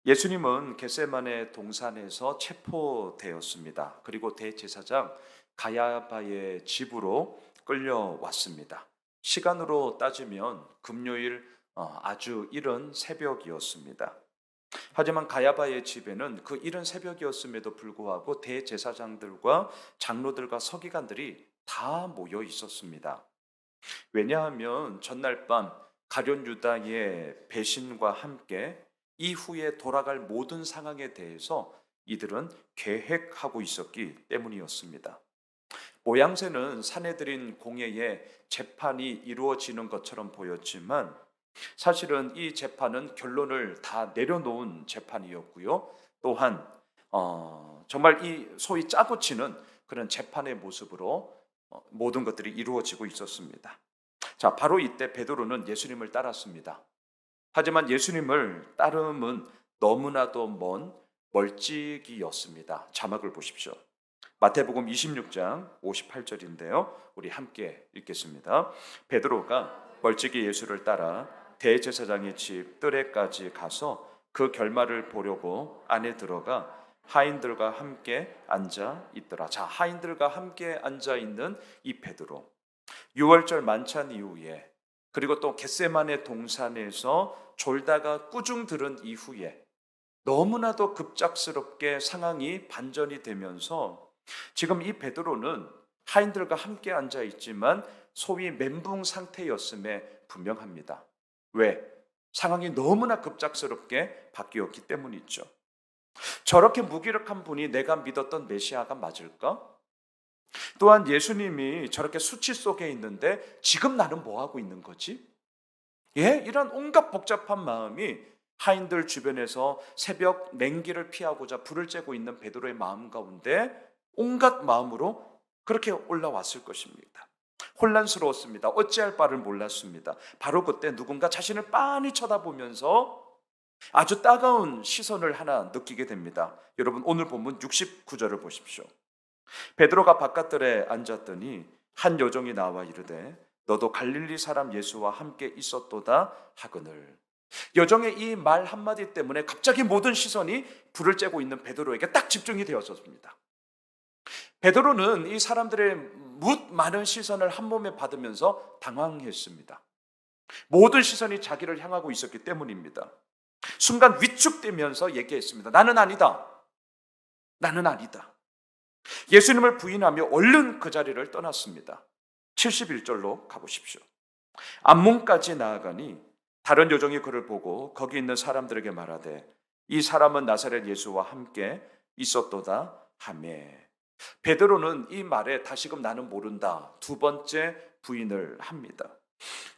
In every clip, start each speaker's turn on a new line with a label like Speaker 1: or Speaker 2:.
Speaker 1: 예수님은 겟세마네 동산에서 체포되었습니다. 그리고 대제사장 가야바의 집으로 끌려왔습니다. 시간으로 따지면 금요일 아주 이른 새벽이었습니다. 하지만 가야바의 집에는 그 이른 새벽이었음에도 불구하고 대제사장들과 장로들과 서기관들이 다 모여 있었습니다. 왜냐하면 전날 밤 가룟 유다의 배신과 함께 이후에 돌아갈 모든 상황에 대해서 이들은 계획하고 있었기 때문이었습니다. 모양새는 사내들인 공회의 재판이 이루어지는 것처럼 보였지만 사실은 이 재판은 결론을 다 내려놓은 재판이었고요. 또한 정말 이 소위 짜고 치는 그런 재판의 모습으로 모든 것들이 이루어지고 있었습니다. 자, 바로 이때 베드로는 예수님을 따랐습니다. 하지만 예수님을 따름은 너무나도 먼 멀찍이였습니다. 자막을 보십시오. 마태복음 26장 58절인데요. 우리 함께 읽겠습니다. 베드로가 멀찍이 예수를 따라 대제사장의 집 뜰에까지 가서 그 결말을 보려고 안에 들어가 하인들과 함께 앉아 있더라. 자, 하인들과 함께 앉아 있는 이 베드로. 6월절 만찬 이후에 그리고 또 겟세마네 동산에서 졸다가 꾸중 들은 이후에 너무나도 급작스럽게 상황이 반전이 되면서 지금 이 베드로는 하인들과 함께 앉아 있지만 소위 멘붕 상태였음에 분명합니다. 왜? 상황이 너무나 급작스럽게 바뀌었기 때문이죠. 저렇게 무기력한 분이 내가 믿었던 메시아가 맞을까? 또한 예수님이 저렇게 수치 속에 있는데 지금 나는 뭐 하고 있는 거지? 예, 이런 온갖 복잡한 마음이 하인들 주변에서 새벽 냉기를 피하고자 불을 쬐고 있는 베드로의 마음 가운데 온갖 마음으로 그렇게 올라왔을 것입니다. 혼란스러웠습니다. 어찌할 바를 몰랐습니다. 바로 그때 누군가 자신을 빤히 쳐다보면서 아주 따가운 시선을 하나 느끼게 됩니다. 여러분, 오늘 본문 69절을 보십시오. 베드로가 바깥들에 앉았더니 한 여종이 나와 이르되 너도 갈릴리 사람 예수와 함께 있었도다 하거늘. 여종의 이 말 한마디 때문에 갑자기 모든 시선이 불을 쬐고 있는 베드로에게 딱 집중이 되었습니다. 베드로는 이 사람들의 묻 많은 시선을 한 몸에 받으면서 당황했습니다. 모든 시선이 자기를 향하고 있었기 때문입니다. 순간 위축되면서 얘기했습니다. 나는 아니다. 나는 아니다. 예수님을 부인하며 얼른 그 자리를 떠났습니다. 71절로 가보십시오. 앞문까지 나아가니 다른 여종이 그를 보고 거기 있는 사람들에게 말하되 이 사람은 나사렛 예수와 함께 있었도다 하매. 베드로는 이 말에 다시금 나는 모른다 두 번째 부인을 합니다.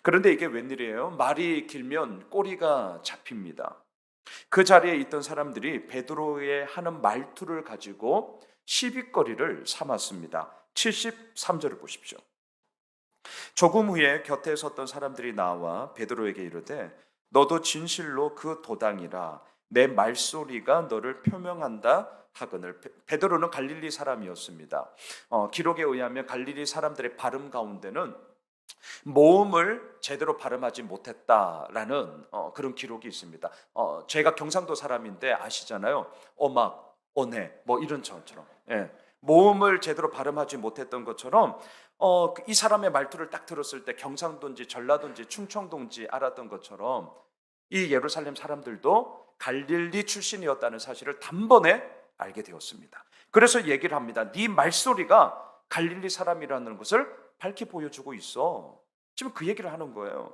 Speaker 1: 그런데 이게 웬일이에요? 말이 길면 꼬리가 잡힙니다. 그 자리에 있던 사람들이 베드로의 하는 말투를 가지고 시비거리를 삼았습니다. 73절을 보십시오. 조금 후에 곁에 섰던 사람들이 나와 베드로에게 이르되 너도 진실로 그 도당이라 내 말소리가 너를 표명한다 하거늘. 베드로는 갈릴리 사람이었습니다. 기록에 의하면 갈릴리 사람들의 발음 가운데는 모음을 제대로 발음하지 못했다라는 그런 기록이 있습니다. 제가 경상도 사람인데 아시잖아요. 어막, 어네 뭐 이런 처럼 모음을 제대로 발음하지 못했던 것처럼 이 사람의 말투를 딱 들었을 때 경상도인지 전라도인지 충청도인지 알았던 것처럼 이 예루살렘 사람들도 갈릴리 출신이었다는 사실을 단번에 알게 되었습니다. 그래서 얘기를 합니다. 네 말소리가 갈릴리 사람이라는 것을 밝히 보여주고 있어. 지금 그 얘기를 하는 거예요.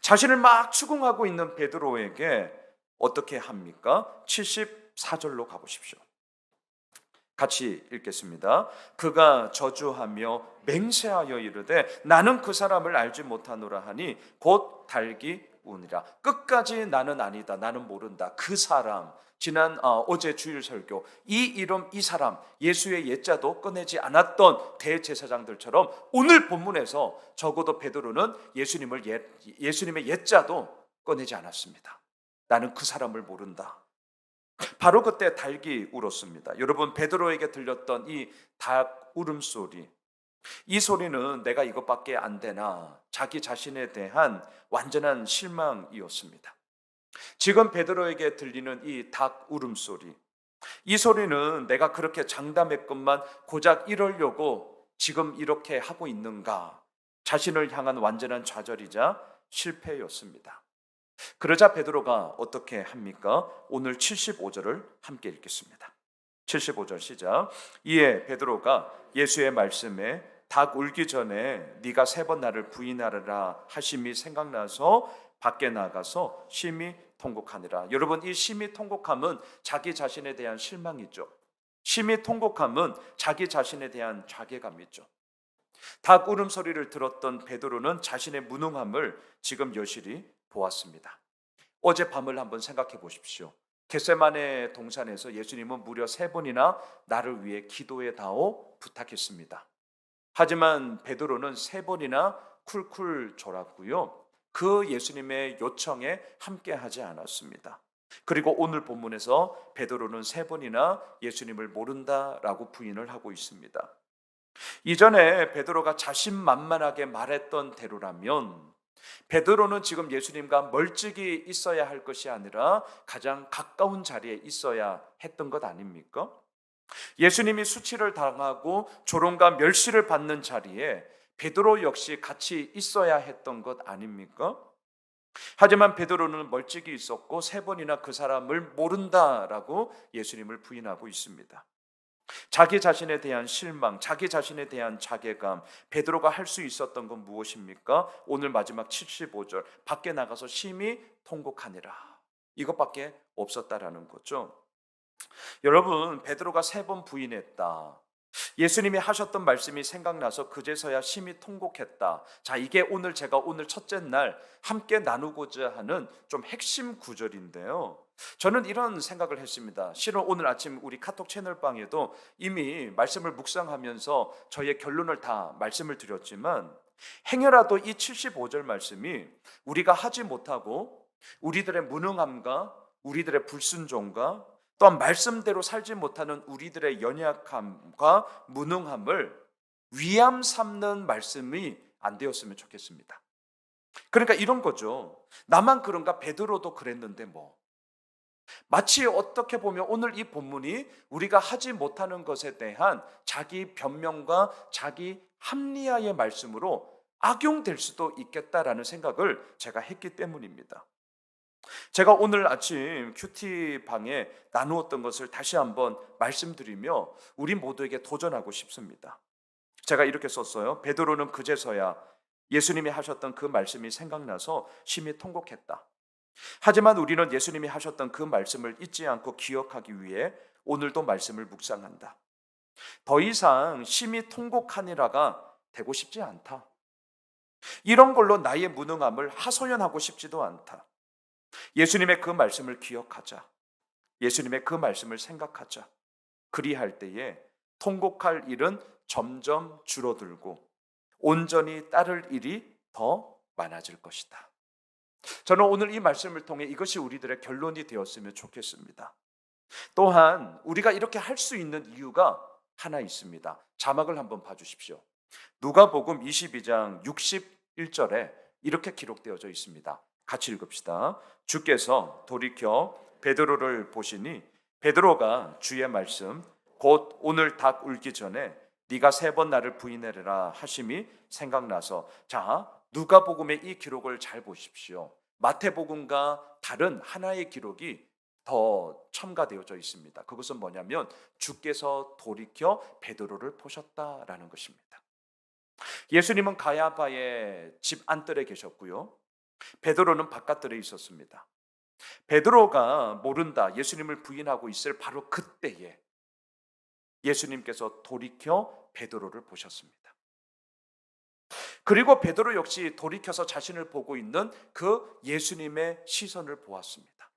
Speaker 1: 자신을 막 추궁하고 있는 베드로에게 어떻게 합니까? 74절로 가보십시오. 같이 읽겠습니다. 그가 저주하며 맹세하여 이르되 나는 그 사람을 알지 못하노라 하니 곧 달기 우니라. 끝까지 나는 아니다, 나는 모른다. 그 사람, 지난 어제 주일 설교 이 이름 이 사람 예수의 옛자도 꺼내지 않았던 대제사장들처럼 오늘 본문에서 적어도 베드로는 예수님의 옛자도 꺼내지 않았습니다. 나는 그 사람을 모른다. 바로 그때 닭이 울었습니다. 여러분, 베드로에게 들렸던 이 닭 울음소리, 이 소리는 내가 이것밖에 안 되나 자기 자신에 대한 완전한 실망이었습니다. 지금 베드로에게 들리는 이 닭 울음소리, 이 소리는 내가 그렇게 장담했건만 고작 이러려고 지금 이렇게 하고 있는가? 자신을 향한 완전한 좌절이자 실패였습니다. 그러자 베드로가 어떻게 합니까? 오늘 75절을 함께 읽겠습니다. 75절 시작. 이에 베드로가 예수의 말씀에 닭 울기 전에 네가 3번 나를 부인하리라 하심이 생각나서 밖에 나가서 심히 통곡하니라. 여러분, 이 심히 통곡함은 자기 자신에 대한 실망이죠. 심히 통곡함은 자기 자신에 대한 자괴감이죠. 닭 울음소리를 들었던 베드로는 자신의 무능함을 지금 여실히 보았습니다. 어젯밤을 한번 생각해 보십시오. 겟세마네 동산에서 예수님은 무려 3번이나 나를 위해 기도해 다오 부탁했습니다. 하지만 베드로는 3번이나 쿨쿨 졸았고요. 그 예수님의 요청에 함께하지 않았습니다. 그리고 오늘 본문에서 베드로는 3번이나 예수님을 모른다라고 부인을 하고 있습니다. 이전에 베드로가 자신만만하게 말했던 대로라면 베드로는 지금 예수님과 멀찍이 있어야 할 것이 아니라 가장 가까운 자리에 있어야 했던 것 아닙니까? 예수님이 수치를 당하고 조롱과 멸시를 받는 자리에 베드로 역시 같이 있어야 했던 것 아닙니까? 하지만 베드로는 멀찍이 있었고 3번이나 그 사람을 모른다라고 예수님을 부인하고 있습니다. 자기 자신에 대한 실망, 자기 자신에 대한 자괴감, 베드로가 할 수 있었던 건 무엇입니까? 오늘 마지막 75절, 밖에 나가서 심히 통곡하니라. 이것밖에 없었다라는 거죠. 여러분, 베드로가 3번 부인했다. 예수님이 하셨던 말씀이 생각나서 그제서야 심히 통곡했다. 자, 이게 오늘 제가 오늘 첫째 날 함께 나누고자 하는 좀 핵심 구절인데요. 저는 이런 생각을 했습니다. 실은 오늘 아침 우리 카톡 채널방에도 이미 말씀을 묵상하면서 저의 결론을 다 말씀을 드렸지만 행여라도 이 75절 말씀이 우리가 하지 못하고 우리들의 무능함과 우리들의 불순종과 또한 말씀대로 살지 못하는 우리들의 연약함과 무능함을 위암 삼는 말씀이 안 되었으면 좋겠습니다. 그러니까 이런 거죠. 나만 그런가? 베드로도 그랬는데 뭐. 마치 어떻게 보면 오늘 이 본문이 우리가 하지 못하는 것에 대한 자기 변명과 자기 합리화의 말씀으로 악용될 수도 있겠다라는 생각을 제가 했기 때문입니다. 제가 오늘 아침 큐티방에 나누었던 것을 다시 한번 말씀드리며 우리 모두에게 도전하고 싶습니다. 제가 이렇게 썼어요. 베드로는 그제서야 예수님이 하셨던 그 말씀이 생각나서 심히 통곡했다. 하지만 우리는 예수님이 하셨던 그 말씀을 잊지 않고 기억하기 위해 오늘도 말씀을 묵상한다. 더 이상 심히 통곡하니라가 되고 싶지 않다. 이런 걸로 나의 무능함을 하소연하고 싶지도 않다. 예수님의 그 말씀을 기억하자. 예수님의 그 말씀을 생각하자. 그리할 때에 통곡할 일은 점점 줄어들고 온전히 따를 일이 더 많아질 것이다. 저는 오늘 이 말씀을 통해 이것이 우리들의 결론이 되었으면 좋겠습니다. 또한 우리가 이렇게 할 수 있는 이유가 하나 있습니다. 자막을 한번 봐주십시오. 누가복음 22장 61절에 이렇게 기록되어져 있습니다. 같이 읽읍시다. 주께서 돌이켜 베드로를 보시니 베드로가 주의 말씀 곧 오늘 닭 울기 전에 네가 3번 나를 부인하리라 하심이 생각나서, 자, 누가복음의 이 기록을 잘 보십시오. 마태복음과 다른 하나의 기록이 더 첨가되어져 있습니다. 그것은 뭐냐면 주께서 돌이켜 베드로를 보셨다라는 것입니다. 예수님은 가야바의 집 안뜰에 계셨고요. 베드로는 바깥뜰에 있었습니다. 베드로가 모른다, 예수님을 부인하고 있을 바로 그때에 예수님께서 돌이켜 베드로를 보셨습니다. 그리고 베드로 역시 돌이켜서 자신을 보고 있는 그 예수님의 시선을 보았습니다.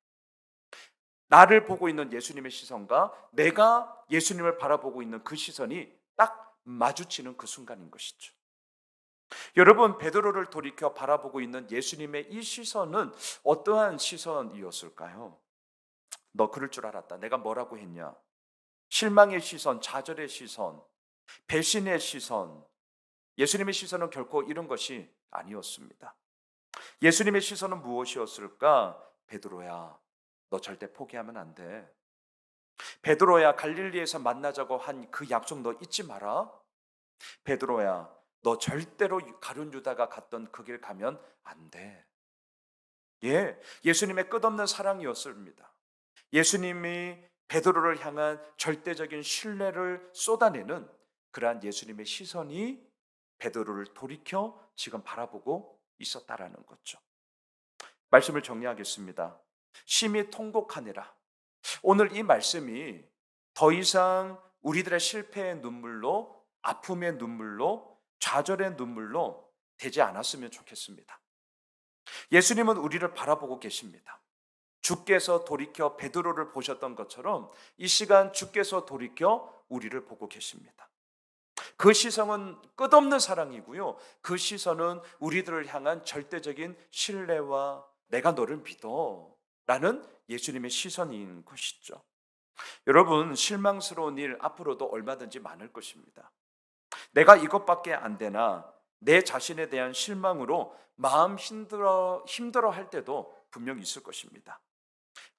Speaker 1: 나를 보고 있는 예수님의 시선과 내가 예수님을 바라보고 있는 그 시선이 딱 마주치는 그 순간인 것이죠. 여러분, 베드로를 돌이켜 바라보고 있는 예수님의 이 시선은 어떠한 시선이었을까요? 너 그럴 줄 알았다. 내가 뭐라고 했냐? 실망의 시선, 좌절의 시선, 배신의 시선. 예수님의 시선은 결코 이런 것이 아니었습니다. 예수님의 시선은 무엇이었을까? 베드로야, 너 절대 포기하면 안 돼. 베드로야, 갈릴리에서 만나자고 한 그 약속 너 잊지 마라. 베드로야, 너 절대로 가룟 유다가 갔던 그 길 가면 안 돼. 예, 예수님의 끝없는 사랑이었습니다. 예수님이 베드로를 향한 절대적인 신뢰를 쏟아내는 그러한 예수님의 시선이 베드로를 돌이켜 지금 바라보고 있었다라는 거죠. 말씀을 정리하겠습니다. 심히 통곡하니라. 오늘 이 말씀이 더 이상 우리들의 실패의 눈물로, 아픔의 눈물로, 좌절의 눈물로 되지 않았으면 좋겠습니다. 예수님은 우리를 바라보고 계십니다. 주께서 돌이켜 베드로를 보셨던 것처럼 이 시간 주께서 돌이켜 우리를 보고 계십니다. 그 시선은 끝없는 사랑이고요. 그 시선은 우리들을 향한 절대적인 신뢰와 내가 너를 믿어 라는 예수님의 시선인 것이죠. 여러분, 실망스러운 일 앞으로도 얼마든지 많을 것입니다. 내가 이것밖에 안 되나 내 자신에 대한 실망으로 마음 힘들어 할 때도 분명히 있을 것입니다.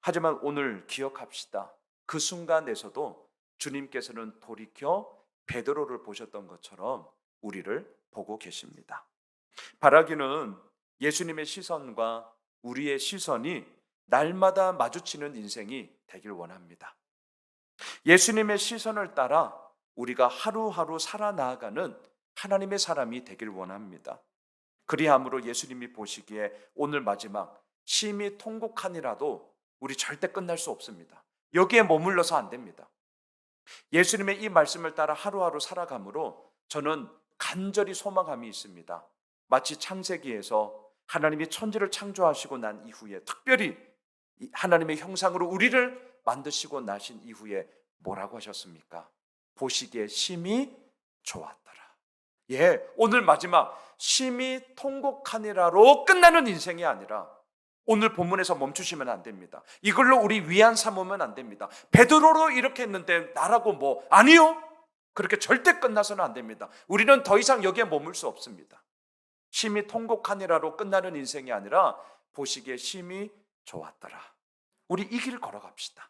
Speaker 1: 하지만 오늘 기억합시다. 그 순간에서도 주님께서는 돌이켜 베드로를 보셨던 것처럼 우리를 보고 계십니다. 바라기는 예수님의 시선과 우리의 시선이 날마다 마주치는 인생이 되길 원합니다. 예수님의 시선을 따라 우리가 하루하루 살아나가는 하나님의 사람이 되길 원합니다. 그리함으로 예수님이 보시기에 오늘 마지막 심히 통곡하니라도 우리 절대 끝날 수 없습니다. 여기에 머물러서 안 됩니다. 예수님의 이 말씀을 따라 하루하루 살아감으로 저는 간절히 소망함이 있습니다. 마치 창세기에서 하나님이 천지를 창조하시고 난 이후에 특별히 하나님의 형상으로 우리를 만드시고 나신 이후에 뭐라고 하셨습니까? 보시기에 심히 좋았더라. 예, 오늘 마지막 심히 통곡하니라로 끝나는 인생이 아니라 오늘 본문에서 멈추시면 안 됩니다. 이걸로 우리 위안 삼으면 안 됩니다. 베드로로 이렇게 했는데 나라고 뭐 아니요? 그렇게 절대 끝나서는 안 됩니다. 우리는 더 이상 여기에 머물 수 없습니다. 심히 통곡하니라로 끝나는 인생이 아니라 보시기에 심히 좋았더라. 우리 이 길 걸어갑시다.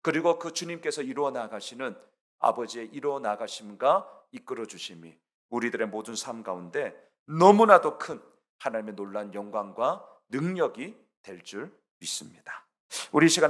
Speaker 1: 그리고 그 주님께서 이루어 나가시는 아버지의 이루어 나가심과 이끌어 주심이 우리들의 모든 삶 가운데 너무나도 큰 하나님의 놀라운 영광과 능력이 될 줄 믿습니다. 우리 시간